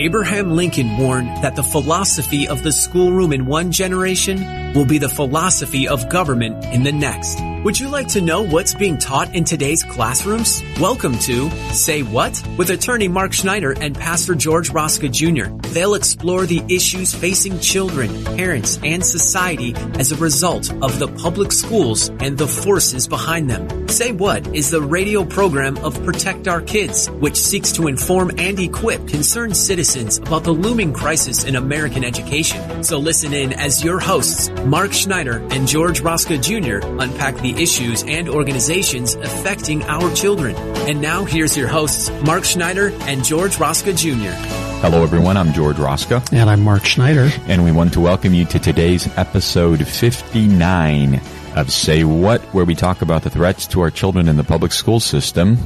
Abraham Lincoln warned that the philosophy of the schoolroom in one generation will be the philosophy of government in the next. Would you like to know what's being taught in today's classrooms? Welcome to Say What? With attorney Mark Schneider and Pastor George Rosca Jr. They'll explore the issues facing children, parents, and society as a result of the public schools and the forces behind them. Say What is the radio program of Protect Our Kids, which seeks to inform and equip concerned citizens about the looming crisis in American education. So listen in as your hosts, Mark Schneider and George Rosca Jr., unpack the issues and organizations affecting our children. And now here's your hosts, Mark Schneider and George Rosca Jr. Hello everyone, I'm George Rosca. And I'm Mark Schneider. And we want to welcome you to today's episode 59 of Say What, where we talk about the threats to our children in the public school system.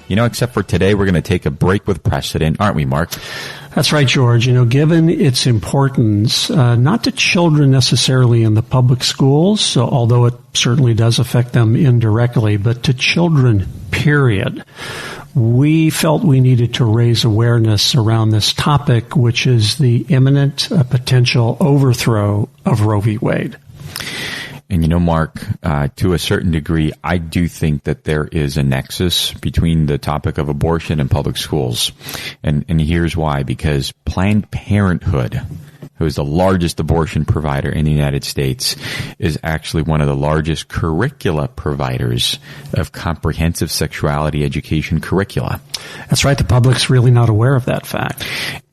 You know, except for today, we're going to take a break with precedent, aren't we, Mark? That's right, George. You know, given its importance, not to children necessarily in the public schools, so although it certainly does affect them indirectly, but to children, period, we felt we needed to raise awareness around this topic, which is the imminent potential overthrow of Roe v. Wade. And you know, Mark, to a certain degree, I do think that there is a nexus between the topic of abortion and public schools. And here's why. Because Planned Parenthood, who is the largest abortion provider in the United States, is actually one of the largest curricula providers of comprehensive sexuality education curricula. That's right. The public's really not aware of that fact.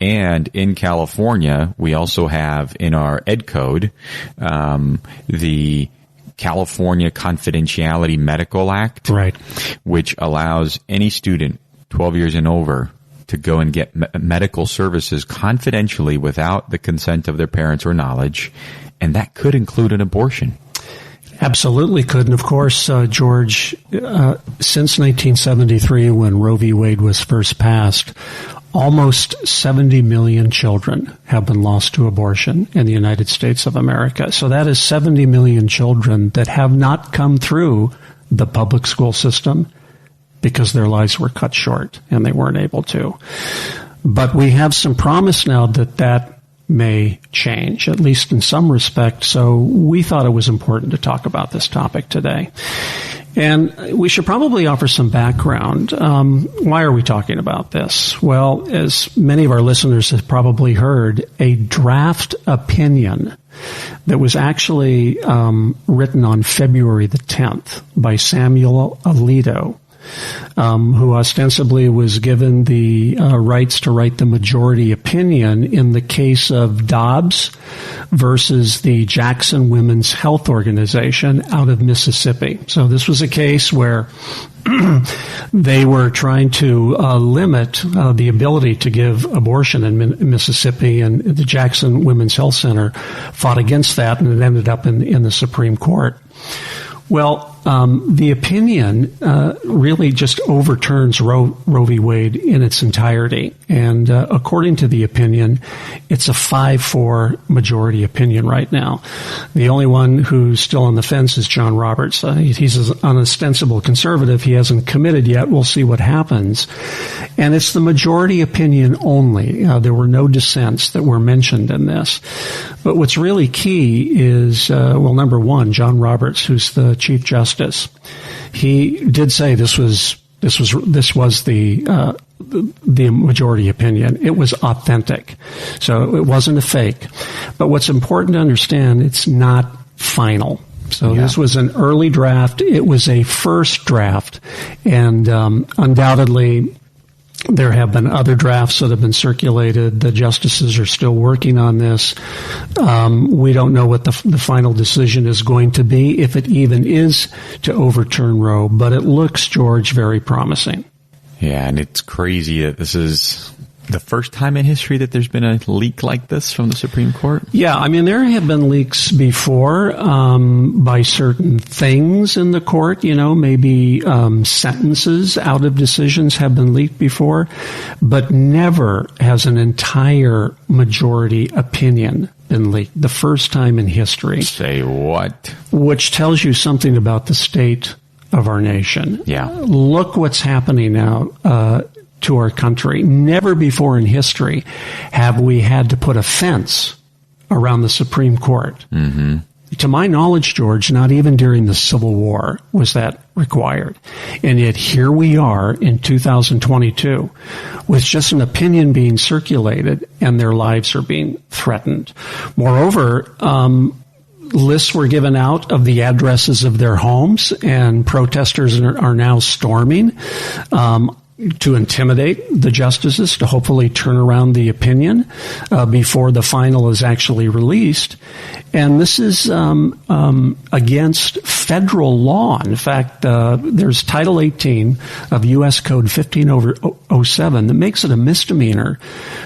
And in California, we also have in our Ed Code, the California Confidentiality Medical Act, right, which allows any student 12 years and over to go and get medical services confidentially without the consent of their parents or knowledge, and that could include an abortion. Absolutely could. And of course, George, since 1973, when Roe v. Wade was first passed, almost 70 million children have been lost to abortion in the United States of America. So that is 70 million children that have not come through the public school system because their lives were cut short and they weren't able to. But we have some promise now that may change, at least in some respect. So we thought it was important to talk about this topic today. And we should probably offer some background. Why are we talking about this? Well, as many of our listeners have probably heard, a draft opinion that was actually written on February the 10th by Samuel Alito, who ostensibly was given the rights to write the majority opinion in the case of Dobbs versus the Jackson Women's Health Organization out of Mississippi. So this was a case where they were trying to limit the ability to give abortion in Mississippi, and the Jackson Women's Health Center fought against that, and it ended up in the Supreme Court. Well, the opinion really just overturns Roe v. Wade in its entirety. And according to the opinion, it's a 5-4 majority opinion right now. The only one who's still on the fence is John Roberts. He's an ostensible conservative. He hasn't committed yet. We'll see what happens. And it's the majority opinion only. There were no dissents that were mentioned in this. But what's really key is, number one, John Roberts, who's the Chief Justice, he did say this was the majority opinion. It was authentic. So it wasn't a fake. But what's important to understand, it's not final. So This was an early draft. It was a first draft. And undoubtedly, there have been other drafts that have been circulated. The justices are still working on this. We don't know what the final decision is going to be, if it even is to overturn Roe, but it looks, George, very promising. Yeah, and it's crazy that this is the first time in history that there's been a leak like this from the Supreme Court? Yeah, I mean, there have been leaks before by certain things in the court. You know, maybe sentences out of decisions have been leaked before, but never has an entire majority opinion been leaked. The first time in history. Say what? Which tells you something about the state of our nation. Yeah. Look what's happening now. to our country. Never before in history have we had to put a fence around the Supreme Court. Mm-hmm. To my knowledge, George, not even during the Civil War was that required. And yet here we are in 2022 with just an opinion being circulated and their lives are being threatened. Moreover, lists were given out of the addresses of their homes, and protesters are now storming to intimidate the justices to hopefully turn around the opinion before the final is actually released. And this is against federal law. In fact, there's Title 18 of U.S. Code 1507 that makes it a misdemeanor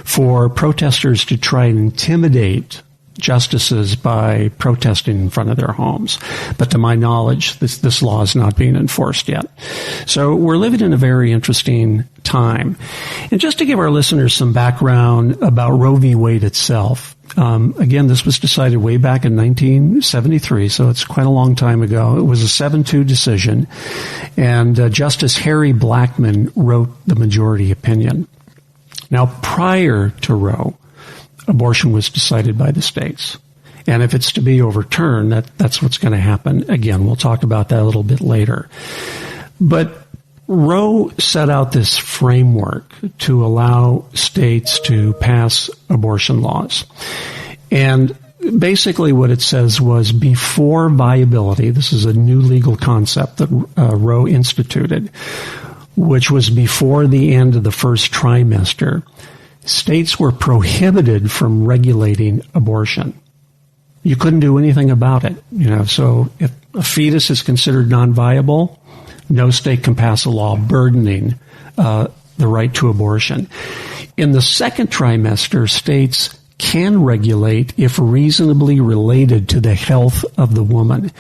for protesters to try and intimidate justices by protesting in front of their homes. But to my knowledge, this law is not being enforced yet. So we're living in a very interesting time. And just to give our listeners some background about Roe v. Wade itself, again, this was decided way back in 1973, so it's quite a long time ago. It was a 7-2 decision, and Justice Harry Blackmun wrote the majority opinion. Now, prior to Roe, abortion was decided by the states. And if it's to be overturned, that's what's going to happen. Again, we'll talk about that a little bit later. But Roe set out this framework to allow states to pass abortion laws. And basically what it says was before viability, this is a new legal concept that Roe instituted, which was before the end of the first trimester, states were prohibited from regulating abortion. You couldn't do anything about it. So if a fetus is considered non-viable, no state can pass a law burdening the right to abortion. In the second trimester, states can regulate if reasonably related to the health of the woman.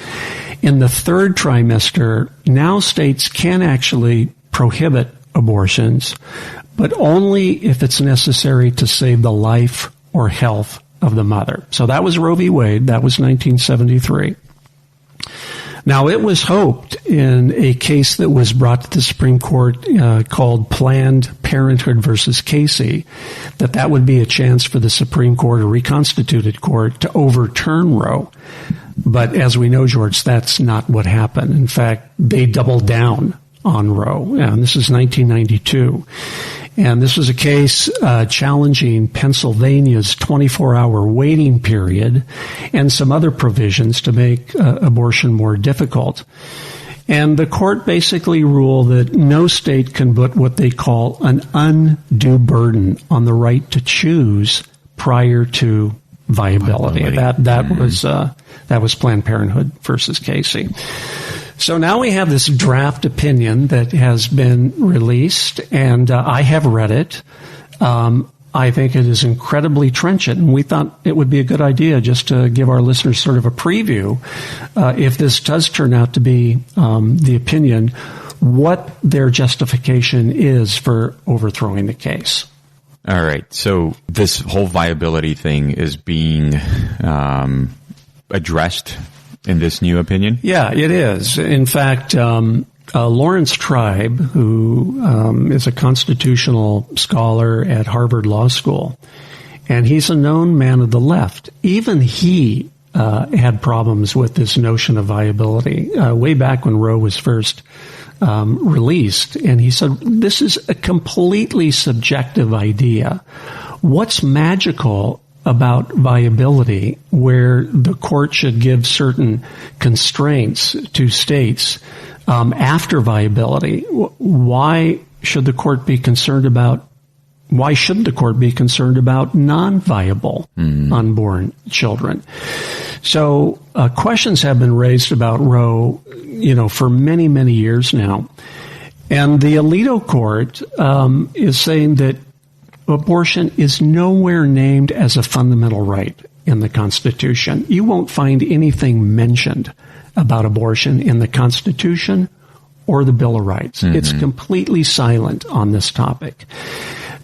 In the third trimester, now states can actually prohibit abortions, but only if it's necessary to save the life or health of the mother. So that was Roe v. Wade. That was 1973. Now, it was hoped in a case that was brought to the Supreme Court called Planned Parenthood versus Casey, that would be a chance for the Supreme Court, a reconstituted court, to overturn Roe. But as we know, George, that's not what happened. In fact, they doubled down on Roe. And this is 1992. And this was a case challenging Pennsylvania's 24-hour waiting period and some other provisions to make abortion more difficult. And the court basically ruled that no state can put what they call an undue burden on the right to choose prior to viability. That was Planned Parenthood versus Casey. So now we have this draft opinion that has been released, and I have read it. I think it is incredibly trenchant, and we thought it would be a good idea just to give our listeners sort of a preview, if this does turn out to be the opinion, what their justification is for overthrowing the case. All right. So this whole viability thing is being addressed in this new opinion? Yeah, it is. In fact, Lawrence Tribe, who is a constitutional scholar at Harvard Law School, and he's a known man of the left. Even he had problems with this notion of viability way back when Roe was first released. And he said, this is a completely subjective idea. What's magical about viability, where the court should give certain constraints to states after viability? Why should the court be concerned about? Why shouldn't the court be concerned about non-viable unborn children? So questions have been raised about Roe, for many, many years now, and the Alito Court is saying that abortion is nowhere named as a fundamental right in the Constitution. You won't find anything mentioned about abortion in the Constitution or the Bill of Rights. Mm-hmm. It's completely silent on this topic.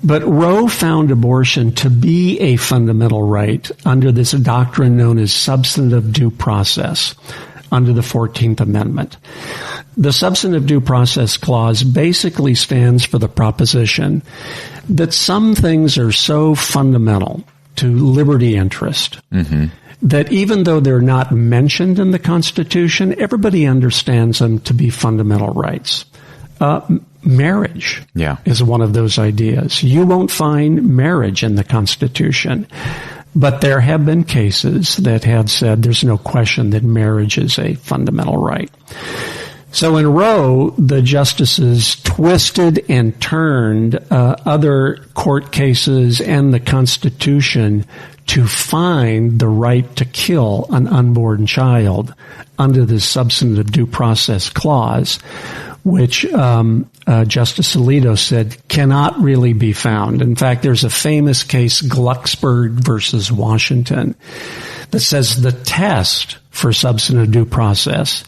But Roe found abortion to be a fundamental right under this doctrine known as substantive due process under the 14th Amendment. The substantive due process clause basically stands for the proposition that some things are so fundamental to liberty interest that even though they're not mentioned in the Constitution, everybody understands them to be fundamental rights. Marriage is one of those ideas. You won't find marriage in the Constitution. But there have been cases that have said there's no question that marriage is a fundamental right. So in Roe, the justices twisted and turned other court cases and the Constitution to find the right to kill an unborn child under the substantive due process clause, which Justice Alito said cannot really be found. In fact, there's a famous case, Glucksberg versus Washington, that says the test for substantive due process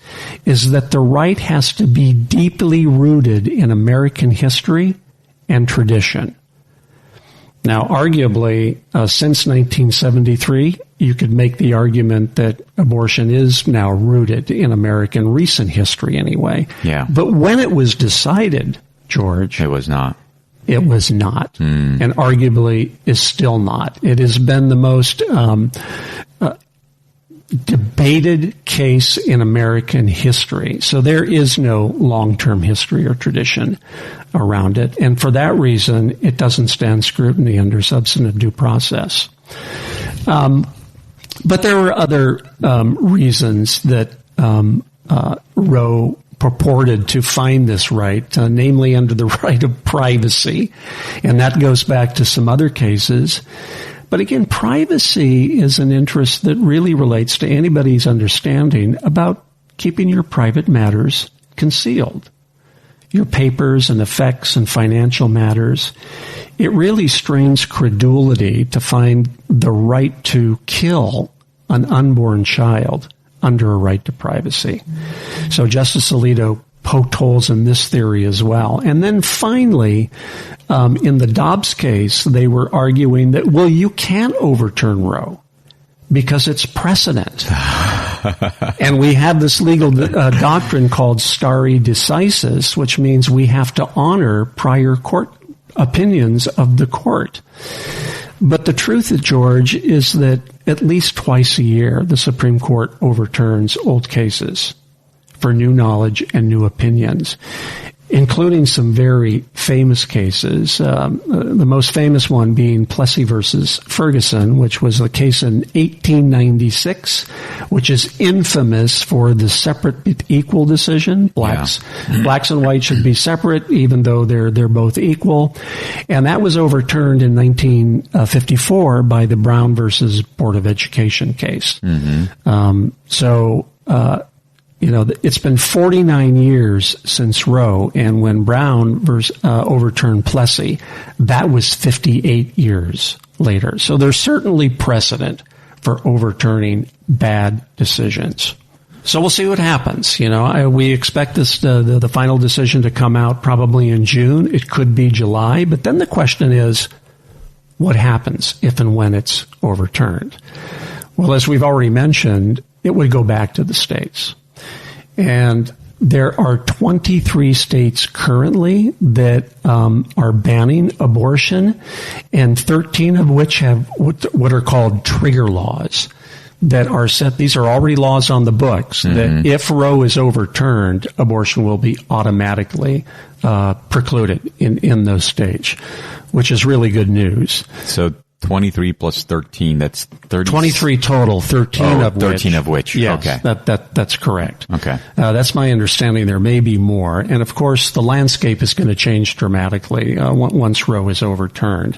is that the right has to be deeply rooted in American history and tradition. Now, arguably, since 1973, you could make the argument that abortion is now rooted in American recent history anyway. Yeah. But when it was decided, George... It was not. It was not. And arguably is still not. It has been the most debated case in American history. So there is no long-term history or tradition around it. And for that reason, it doesn't stand scrutiny under substantive due process. But there were other reasons that Roe purported to find this right, namely under the right of privacy. And that goes back to some other cases. But again, privacy is an interest that really relates to anybody's understanding about keeping your private matters concealed. Your papers and effects and financial matters. It really strains credulity to find the right to kill an unborn child under a right to privacy. So Justice Alito poked holes in this theory as well. And then finally, in the Dobbs case, they were arguing that, well, you can't overturn Roe because it's precedent. And we have this legal doctrine called stare decisis, which means we have to honor prior court opinions of the court. But the truth, George, is that at least twice a year, the Supreme Court overturns old cases for new knowledge and new opinions, including some very famous cases. The most famous one being Plessy versus Ferguson, which was a case in 1896, which is infamous for the separate but equal decision. Blacks and whites should be separate, even though they're both equal. And that was overturned in 1954 by the Brown versus Board of Education case. It's been 49 years since Roe, and when Brown overturned Plessy, that was 58 years later. So there's certainly precedent for overturning bad decisions. So we'll see what happens. We expect the final decision to come out probably in June. It could be July, but then the question is, what happens if and when it's overturned? Well, as we've already mentioned, it would go back to the states. And there are 23 states currently that are banning abortion, and 13 of which have what are called trigger laws that are set. These are already laws on the books that if Roe is overturned, abortion will be automatically precluded in those states, which is really good news. So 23 plus 13, that's 30. 23 total, 13 of which. Yes, okay. That's correct. Okay. That's my understanding. There may be more. And of course, the landscape is going to change dramatically once Roe is overturned.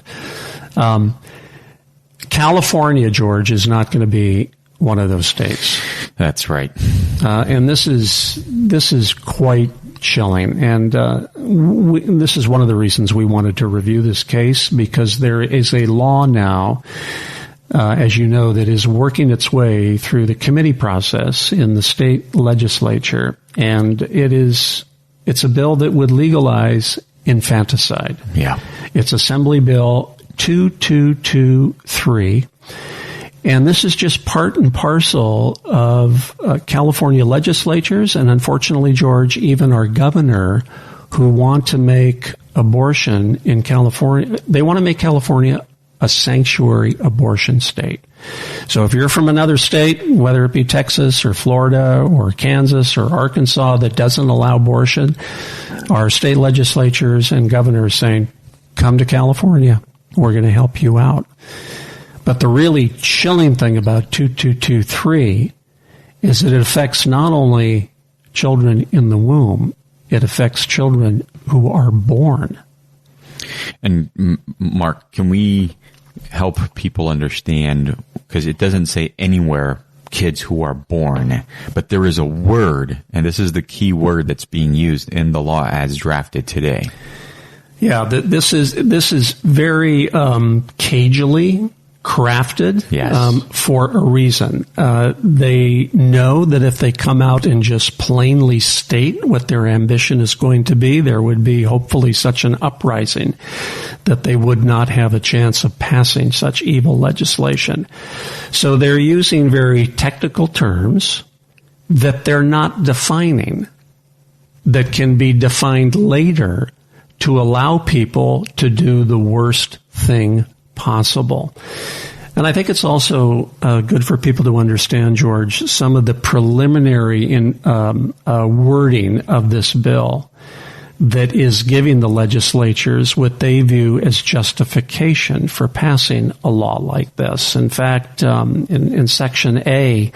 California, George, is not going to be one of those states. That's right. And this is quite chilling. And this is one of the reasons we wanted to review this case, because there is a law now, as you know, that is working its way through the committee process in the state legislature. And it's a bill that would legalize infanticide. Yeah. It's Assembly Bill 2223. And this is just part and parcel of California legislatures and, unfortunately, George, even our governor, who want to make abortion in California, they want to make California a sanctuary abortion state. So if you're from another state, whether it be Texas or Florida or Kansas or Arkansas, that doesn't allow abortion, our state legislatures and governors saying, come to California. We're going to help you out. But the really chilling thing about 2223 is that it affects not only children in the womb, it affects children who are born. And Mark, can we help people understand, because it doesn't say anywhere kids who are born, but there is a word, and this is the key word that's being used in the law as drafted today. Yeah, this is very cagily crafted, yes, for a reason. They know that if they come out and just plainly state what their ambition is going to be, there would be hopefully such an uprising that they would not have a chance of passing such evil legislation. So they're using very technical terms that they're not defining, that can be defined later to allow people to do the worst thing possible. And I think it's also good for people to understand, George, some of the preliminary wording of this bill that is giving the legislatures what they view as justification for passing a law like this. In fact, in Section A,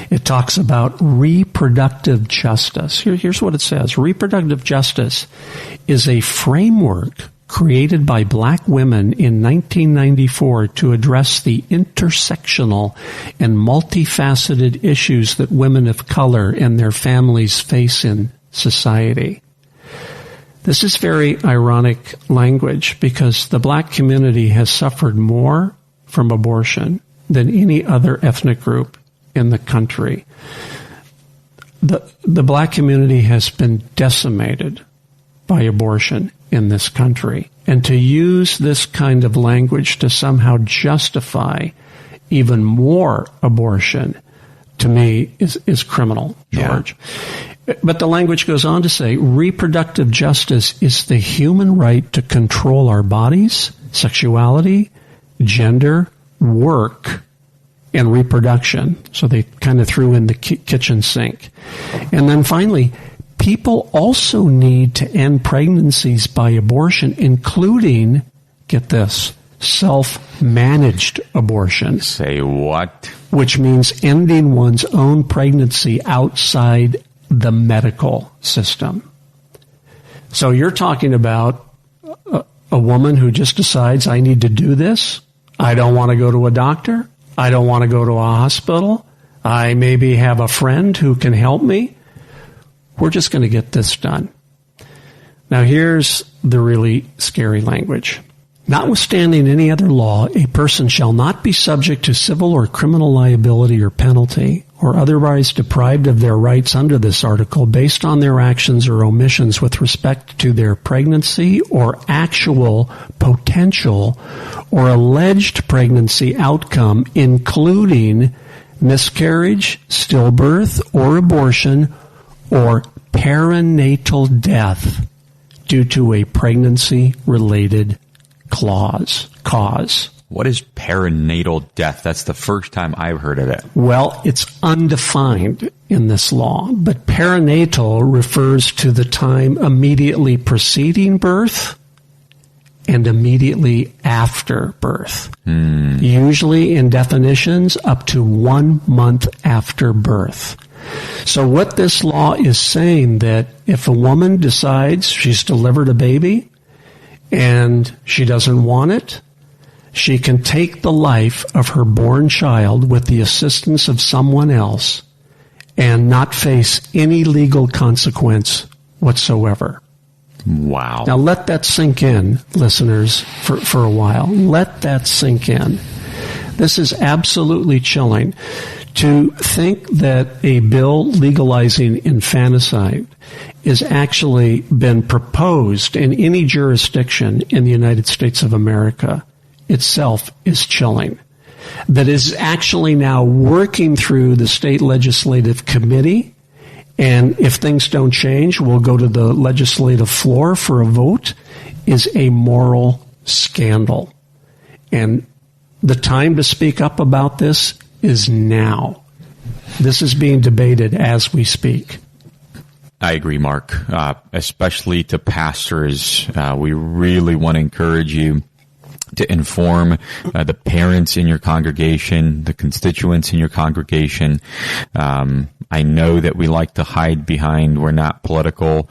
it talks about reproductive justice. Here's what it says. Reproductive justice is a framework created by black women in 1994 to address the intersectional and multifaceted issues that women of color and their families face in society. This is very ironic language because the black community has suffered more from abortion than any other ethnic group in the country. The black community has been decimated by abortion in this country. And to use this kind of language to somehow justify even more abortion, to me, is criminal, George. Yeah. But the language goes on to say, reproductive justice is the human right to control our bodies, sexuality, gender, work, and reproduction. So they kind of threw in the kitchen sink. And then finally, people also need to end pregnancies by abortion, including, get this, self-managed abortion. Say what? Which means ending one's own pregnancy outside the medical system. So you're talking about a woman who just decides, I need to do this. I don't want to go to a doctor. I don't want to go to a hospital. I maybe have a friend who can help me. We're just going to get this done. Now here's the really scary language. Notwithstanding any other law, a person shall not be subject to civil or criminal liability or penalty, or otherwise deprived of their rights under this article based on their actions or omissions with respect to their pregnancy or actual, potential, or alleged pregnancy outcome, including miscarriage, stillbirth, or abortion, or perinatal death due to a pregnancy-related cause. What is perinatal death? That's the first time I've heard of it. Well, it's undefined in this law, but perinatal refers to the time immediately preceding birth and immediately after birth. Usually in definitions up to 1 month after birth. So what this law is saying, that if a woman decides she's delivered a baby and she doesn't want it, she can take the life of her born child with the assistance of someone else and not face any legal consequence whatsoever. Wow. Now let that sink in, listeners, for a while. Let that sink in. This is absolutely chilling. To think that a bill legalizing infanticide is actually been proposed in any jurisdiction in the United States of America itself is chilling. that is actually now working through the state legislative committee. And if things don't change, we'll go to the legislative floor for a vote, is a moral scandal. And the time to speak up about this is now. This is being debated as we speak. I agree, Mark. Especially to pastors, we really want to encourage you to inform the parents in your congregation, the constituents in your congregation. I know that we like to hide behind we're not political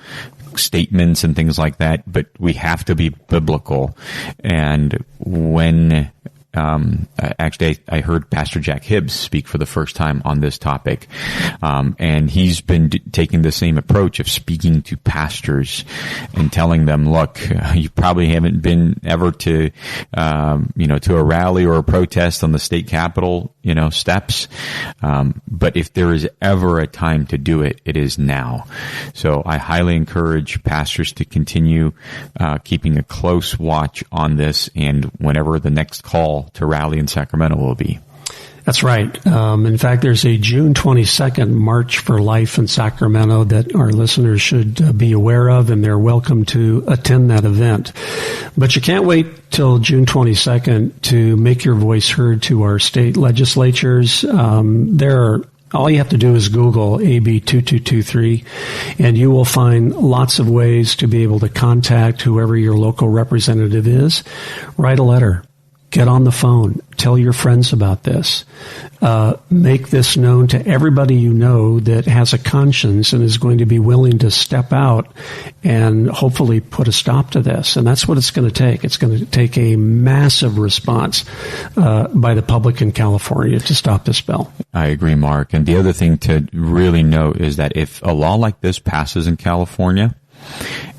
statements and things like that, but we have to be biblical. And when actually, I heard Pastor Jack Hibbs speak for the first time on this topic, and he's been taking the same approach of speaking to pastors and telling them, look, you probably haven't been ever to, to a rally or a protest on the state capitol, steps. But if there is ever a time to do it, it is now. So I highly encourage pastors to continue keeping a close watch on this, and whenever the next call to rally in Sacramento will be. That's right. In fact, there's a June 22nd March for Life in Sacramento that our listeners should be aware of, and they're welcome to attend that event. But you can't wait till June 22nd to make your voice heard to our state legislatures. All you have to do is Google AB 2223, and you will find lots of ways to be able to contact whoever your local representative is. Write a letter. Get on the phone. Tell your friends about this. Make this known to everybody you know that has a conscience and is going to be willing to step out and hopefully put a stop to this. And that's what it's going to take. It's going to take a massive response by the public in California to stop this bill. I agree, Mark. And the other thing to really note is that if a law like this passes in California,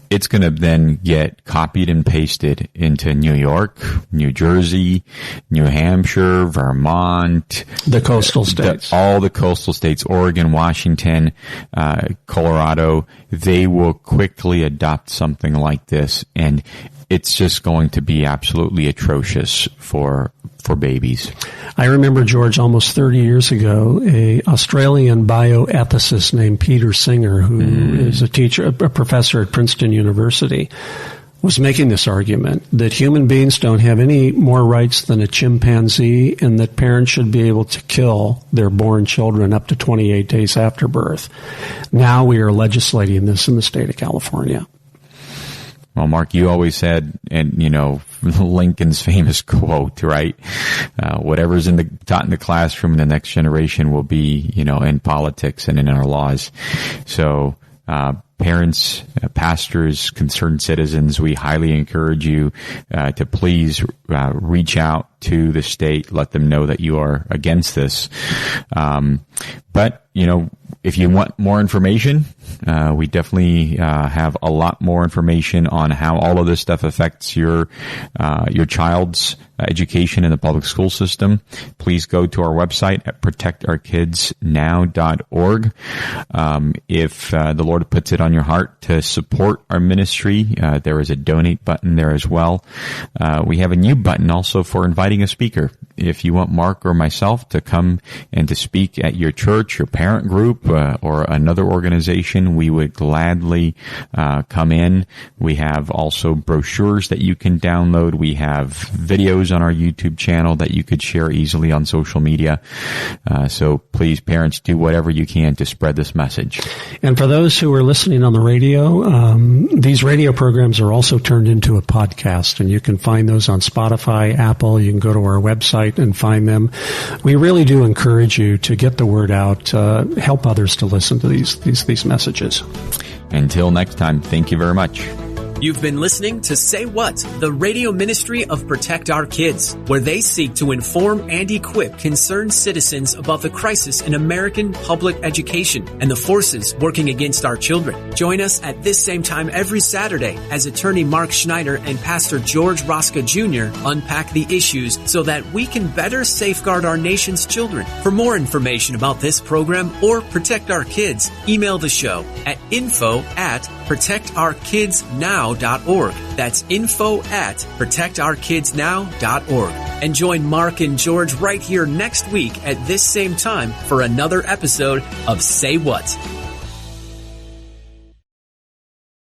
it's going to then get copied and pasted into New York, New Jersey, New Hampshire, Vermont. The coastal states. All the coastal states, Oregon, Washington, Colorado. They will quickly adopt something like this, and it's just going to be absolutely atrocious for babies. I remember, George, almost 30 years ago, a Australian bioethicist named Peter Singer, who is a professor at Princeton University, was making this argument that human beings don't have any more rights than a chimpanzee, and that parents should be able to kill their born children up to 28 days after birth. Now we are legislating this in the state of California. Well, Mark, you always said, and Lincoln's famous quote, right? Whatever's taught in the classroom in the next generation will be, in politics and in our laws. So, parents, pastors, concerned citizens, we highly encourage you to please reach out to the state, let them know that you are against this. But, if you want more information, we definitely have a lot more information on how all of this stuff affects your child's education in the public school system. Please go to our website at protectourkidsnow.org. If the Lord puts it on your heart to support our ministry, there is a donate button there as well. We have a new button also for inviting a speaker. If you want Mark or myself to come and to speak at your church, your parent group, or another organization, we would gladly come in. We have also brochures that you can download. We have videos on our YouTube channel that you could share easily on social media. So please, parents, do whatever you can to spread this message. And for those who are listening on the radio, these radio programs are also turned into a podcast, and you can find those on Spotify, Apple. You can go to our website and find them. We really do encourage you to get the word out, help others to listen to these messages. Until next time, thank you very much. You've been listening to Say What, the radio ministry of Protect Our Kids, where they seek to inform and equip concerned citizens about the crisis in American public education and the forces working against our children. Join us at this same time every Saturday as attorney Mark Schneider and Pastor George Rosca Jr. unpack the issues so that we can better safeguard our nation's children. For more information about this program or Protect Our Kids, email the show at info@protectourkidsnow.org. protectourkidsnow.org. That's info@protectourkidsnow.org. And join Mark and George right here next week at this same time for another episode of Say What.